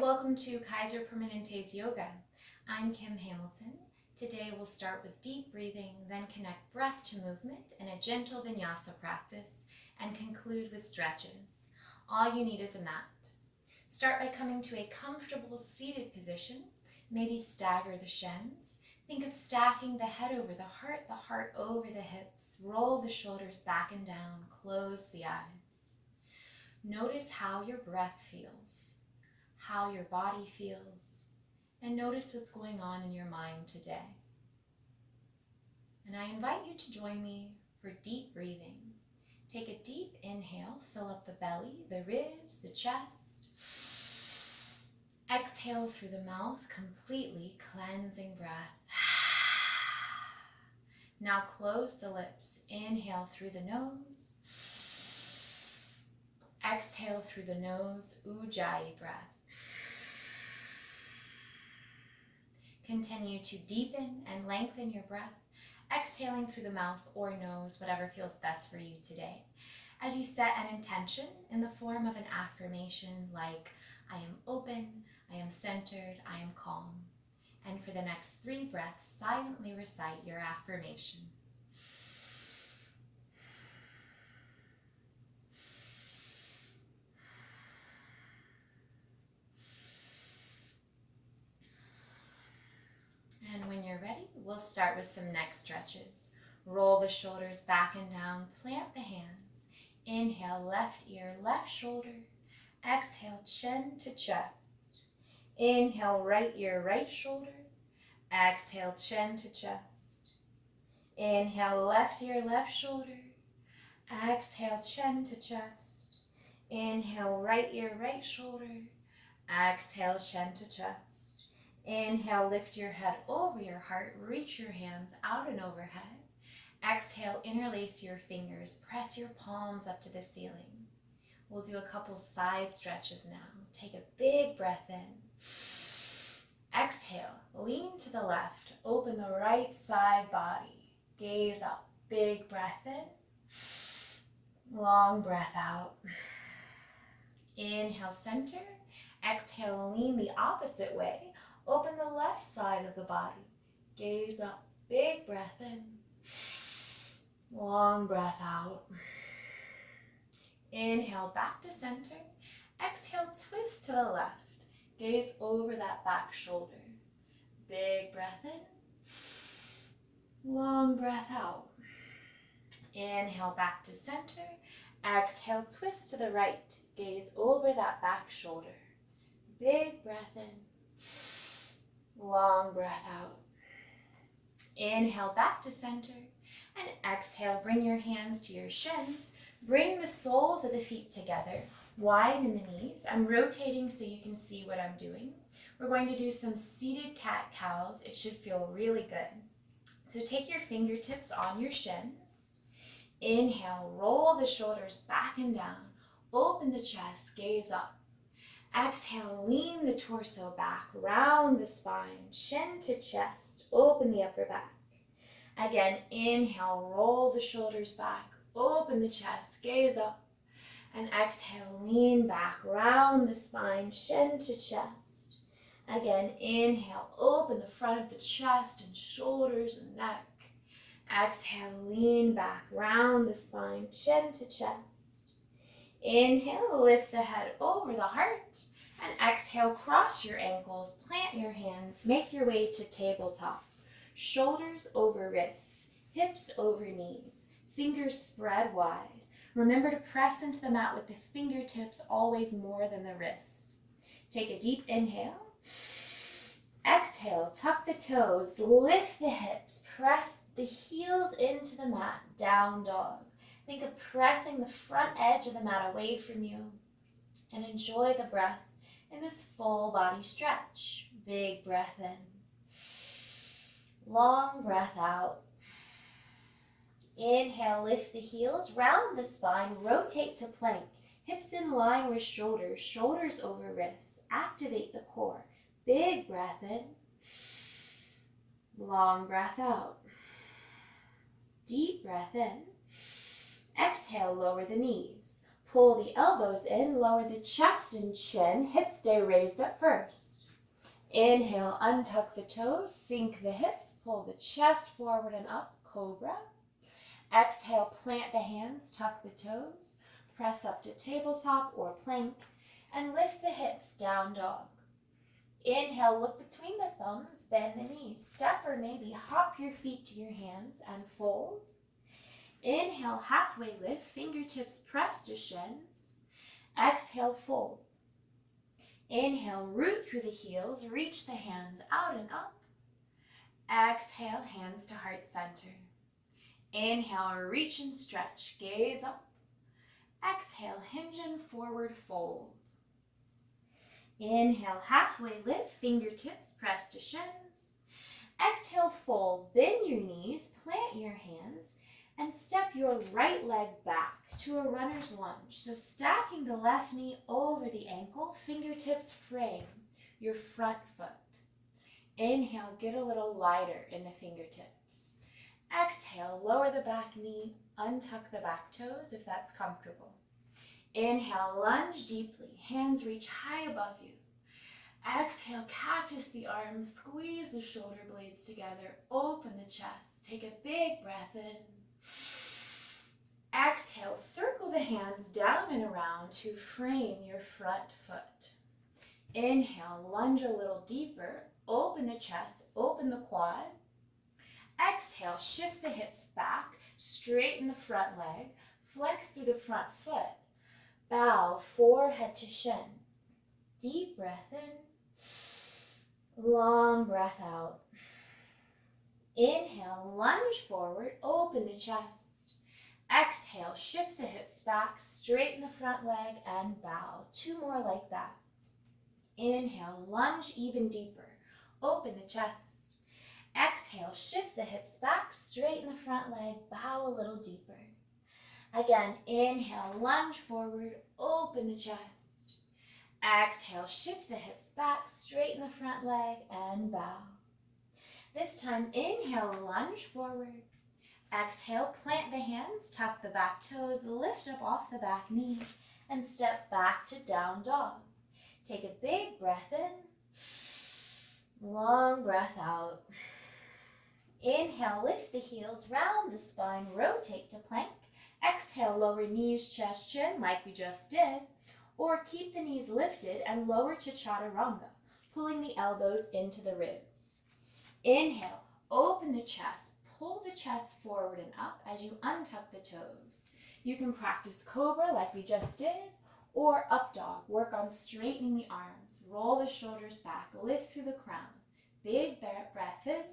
welcome to Kaiser Permanente's Yoga. I'm Kim Hamilton. Today we'll start with deep breathing, then connect breath to movement in a gentle vinyasa practice, and conclude with stretches. All you need is a mat. Start by coming to a comfortable seated position. Maybe stagger the shins. Think of stacking the head over the heart over the hips. Roll the shoulders back and down. Close the eyes. Notice how your breath feels, how your body feels, and notice what's going on in your mind today. And I invite you to join me for deep breathing. Take a deep inhale, fill up the belly, the ribs, the chest. Exhale through the mouth, completely cleansing breath. Now close the lips. Inhale through the nose. Exhale through the nose, Ujjayi breath. Continue to deepen and lengthen your breath, exhaling through the mouth or nose, whatever feels best for you today. As you set an intention in the form of an affirmation like, I am open, I am centered, I am calm. And for the next 3 breaths, silently recite your affirmation. And when you're ready, we'll start with some neck stretches. Roll the shoulders back and down, plant the hands. Inhale, left ear, left shoulder. Exhale, chin to chest. Inhale, right ear, right shoulder. Exhale, chin to chest. Inhale, left ear, left shoulder. Exhale, chin to chest. Inhale, right ear, right shoulder. Exhale, chin to chest. Inhale, lift your head over your heart, reach your hands out and overhead. Exhale, interlace your fingers, press your palms up to the ceiling. We'll do a couple side stretches now. Take a big breath in. Exhale, lean to the left, open the right side body. Gaze up, big breath in. Long breath out. Inhale, center. Exhale, lean the opposite way. Open the left side of the body. Gaze up, big breath in. Long breath out. Inhale, back to center. Exhale, twist to the left. Gaze over that back shoulder. Big breath in. Long breath out. Inhale, back to center. Exhale, twist to the right. Gaze over that back shoulder. Big breath in. Long breath out. Inhale, back to center. And exhale, bring your hands to your shins. Bring the soles of the feet together. Widen the knees. I'm rotating so you can see what I'm doing. We're going to do some seated cat-cows. It should feel really good. So take your fingertips on your shins. Inhale, roll the shoulders back and down. Open the chest, gaze up. Exhale, lean the torso back, round the spine, chin to chest, open the upper back. Again, inhale, roll the shoulders back, open the chest, gaze up. And exhale, lean back, round the spine, chin to chest. Again, inhale, open the front of the chest and shoulders and neck. Exhale, lean back, round the spine, chin to chest. Inhale, lift the head over the heart. And exhale, cross your ankles, plant your hands, make your way to tabletop. Shoulders over wrists, hips over knees, fingers spread wide. Remember to press into the mat with the fingertips always more than the wrists. Take a deep inhale. Exhale, tuck the toes, lift the hips, press the heels into the mat, down dog. Think of pressing the front edge of the mat away from you and enjoy the breath in this full body stretch. Big breath in. Long breath out. Inhale, lift the heels, round the spine, rotate to plank. Hips in line with shoulders, shoulders over wrists. Activate the core. Big breath in. Long breath out. Deep breath in. Exhale, lower the knees. pull the elbows in, lower the chest and chin, hips stay raised at first. Inhale, untuck the toes, sink the hips, pull the chest forward and up, cobra. Exhale, plant the hands, tuck the toes, press up to tabletop or plank, and lift the hips, down dog. Inhale, look between the thumbs, bend the knees, step or maybe hop your feet to your hands and fold. Inhale, halfway lift, fingertips press to shins. Exhale, fold. Inhale, root through the heels, reach the hands out and up. Exhale, hands to heart center. Inhale, reach and stretch, gaze up. Exhale, hinge and forward fold. Inhale, halfway lift, fingertips press to shins. Exhale, fold, bend your knees, plant your hands, and step your right leg back to a runner's lunge. So stacking the left knee over the ankle, fingertips frame your front foot. Inhale, get a little lighter in the fingertips. Exhale, lower the back knee, untuck the back toes if that's comfortable. Inhale, lunge deeply, hands reach high above you. Exhale, cactus the arms, squeeze the shoulder blades together, open the chest, take a big breath in. Exhale, circle the hands down and around to frame your front foot. Inhale, lunge a little deeper, open the chest, open the quad. Exhale, shift the hips back, straighten the front leg, flex through the front foot. Bow, forehead to shin. Deep breath in, long breath out. Inhale, lunge forward, open the chest. Exhale, shift the hips back, straighten the front leg, and bow. 2 more like that. Inhale, lunge even deeper, open the chest. Exhale, shift the hips back, straighten the front leg, bow a little deeper. Again, inhale, lunge forward, open the chest. Exhale, shift the hips back, straighten the front leg, and bow. This time, inhale, lunge forward. Exhale, plant the hands, tuck the back toes, lift up off the back knee, and step back to down dog. Take a big breath in, long breath out. Inhale, lift the heels, round the spine, rotate to plank. Exhale, lower knees, chest, chin, like we just did. Or keep the knees lifted and lower to chaturanga, pulling the elbows into the ribs. Inhale, open the chest, pull the chest forward and up as you untuck the toes. You can practice cobra like we just did, or up dog. Work on straightening the arms, roll the shoulders back, lift through the crown. Big breath in.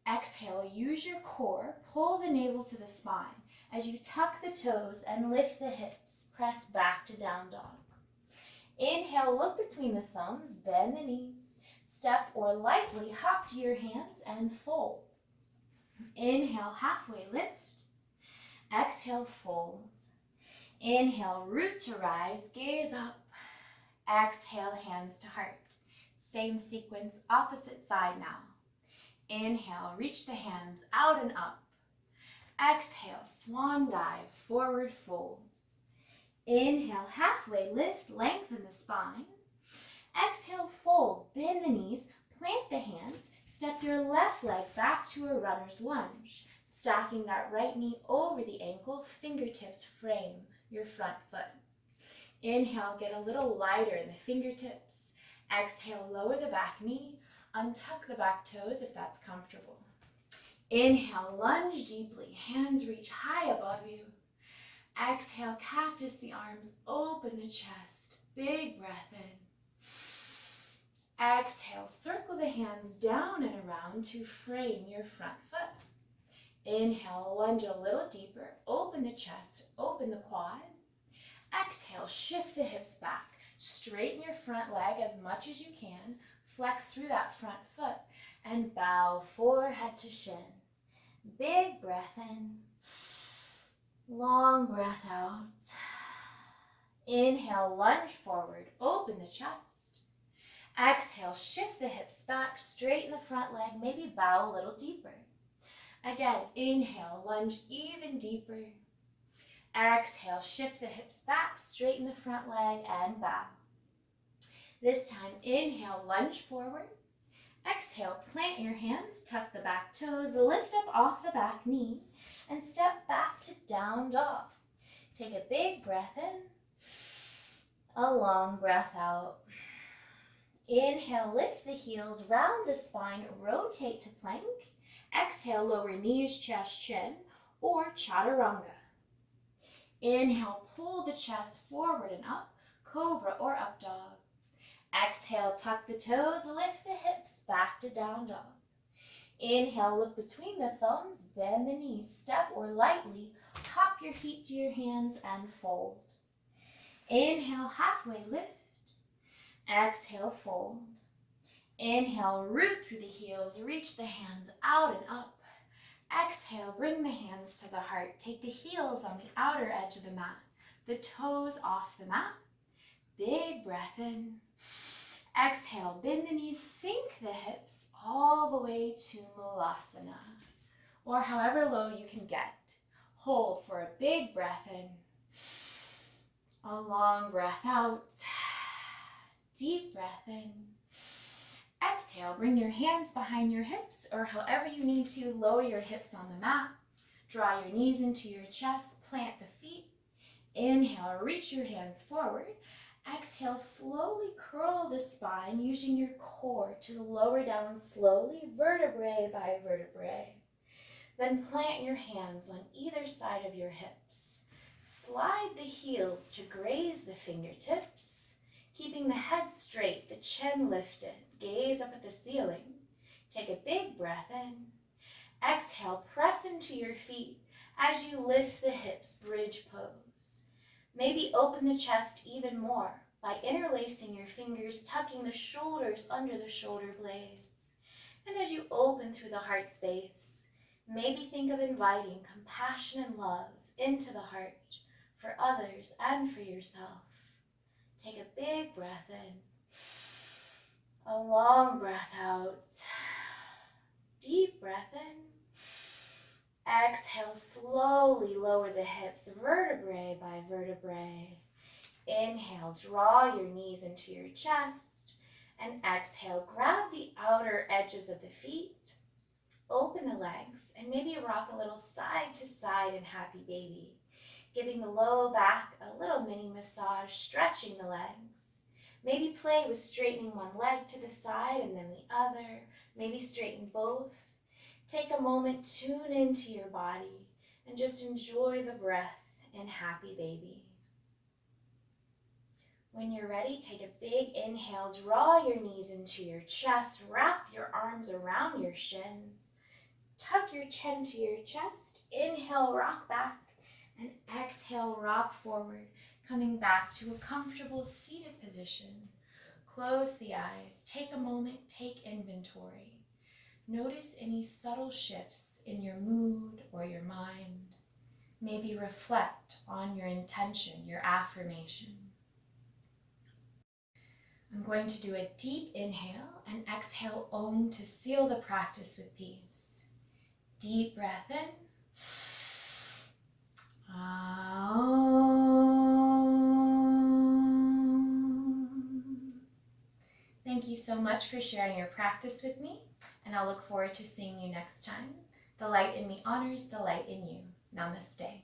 Exhale, use your core, pull the navel to the spine as you tuck the toes and lift the hips, press back to down dog. Inhale, look between the thumbs, bend the knees, step or lightly hop to your hands and fold. Inhale, halfway lift. Exhale, fold. Inhale, root to rise, gaze up. Exhale, hands to heart. Same sequence, opposite side now. Inhale, reach the hands out and up. Exhale, swan dive, forward fold. Inhale, halfway lift, lengthen the spine. Exhale, fold, bend the knees, plant the hands, step your left leg back to a runner's lunge. Stacking that right knee over the ankle, fingertips frame your front foot. Inhale, get a little lighter in the fingertips. Exhale, lower the back knee, untuck the back toes if that's comfortable. Inhale, lunge deeply, hands reach high above you. Exhale, cactus the arms, open the chest, big breath in. Exhale, circle the hands down and around to frame your front foot. Inhale, lunge a little deeper, open the chest, open the quad. Exhale, shift the hips back, straighten your front leg as much as you can, flex through that front foot, and bow forehead to shin. Big breath in, long breath out. Inhale, lunge forward, open the chest. Exhale, shift the hips back, straighten the front leg, maybe bow a little deeper. Again, inhale, lunge even deeper. Exhale, shift the hips back, straighten the front leg and bow. This time, inhale, lunge forward. Exhale, plant your hands, tuck the back toes, lift up off the back knee, and step back to down dog. Take a big breath in, a long breath out. Inhale, lift the heels, round the spine, rotate to plank. Exhale, lower knees, chest, chin, or chaturanga. Inhale, pull the chest forward and up, cobra or up dog. Exhale, tuck the toes, lift the hips, back to down dog. Inhale, look between the thumbs, bend the knees, step or lightly hop your feet to your hands and fold. Inhale, halfway lift. Exhale, fold. Inhale, root through the heels, reach the hands out and up. Exhale, bring the hands to the heart. Take the heels on the outer edge of the mat, the toes off the mat. Big breath in. Exhale, bend the knees, sink the hips all the way to Malasana, or however low you can get. Hold for a big breath in, a long breath out, deep breath in. Exhale, bring your hands behind your hips, or however you need to, lower your hips on the mat. Draw your knees into your chest, plant the feet. Inhale, reach your hands forward. Exhale, slowly curl the spine using your core to lower down slowly, vertebrae by vertebrae. Then plant your hands on either side of your hips. Slide the heels to graze the fingertips, keeping the head straight, the chin lifted. Gaze up at the ceiling. Take a big breath in. Exhale, press into your feet as you lift the hips, bridge pose. Maybe open the chest even more by interlacing your fingers, tucking the shoulders under the shoulder blades. And as you open through the heart space, maybe think of inviting compassion and love into the heart for others and for yourself. Take a big breath in, a long breath out, deep breath in. Exhale, slowly lower the hips, vertebrae by vertebrae. Inhale, draw your knees into your chest. And exhale, grab the outer edges of the feet. Open the legs and maybe rock a little side to side in happy baby. Giving the low back a little mini massage, stretching the legs. Maybe play with straightening one leg to the side and then the other. Maybe straighten both. Take a moment, tune into your body, and just enjoy the breath in happy baby. When you're ready, take a big inhale, draw your knees into your chest, wrap your arms around your shins, tuck your chin to your chest, inhale, rock back, and exhale, rock forward, coming back to a comfortable seated position. Close the eyes, take a moment, take inventory. Notice any subtle shifts in your mood or your mind. Maybe reflect on your intention, your affirmation. I'm going to do a deep inhale and exhale Om to seal the practice with peace. Deep breath in. Om. Thank you so much for sharing your practice with me, and I'll look forward to seeing you next time. The light in me honors the light in you. Namaste.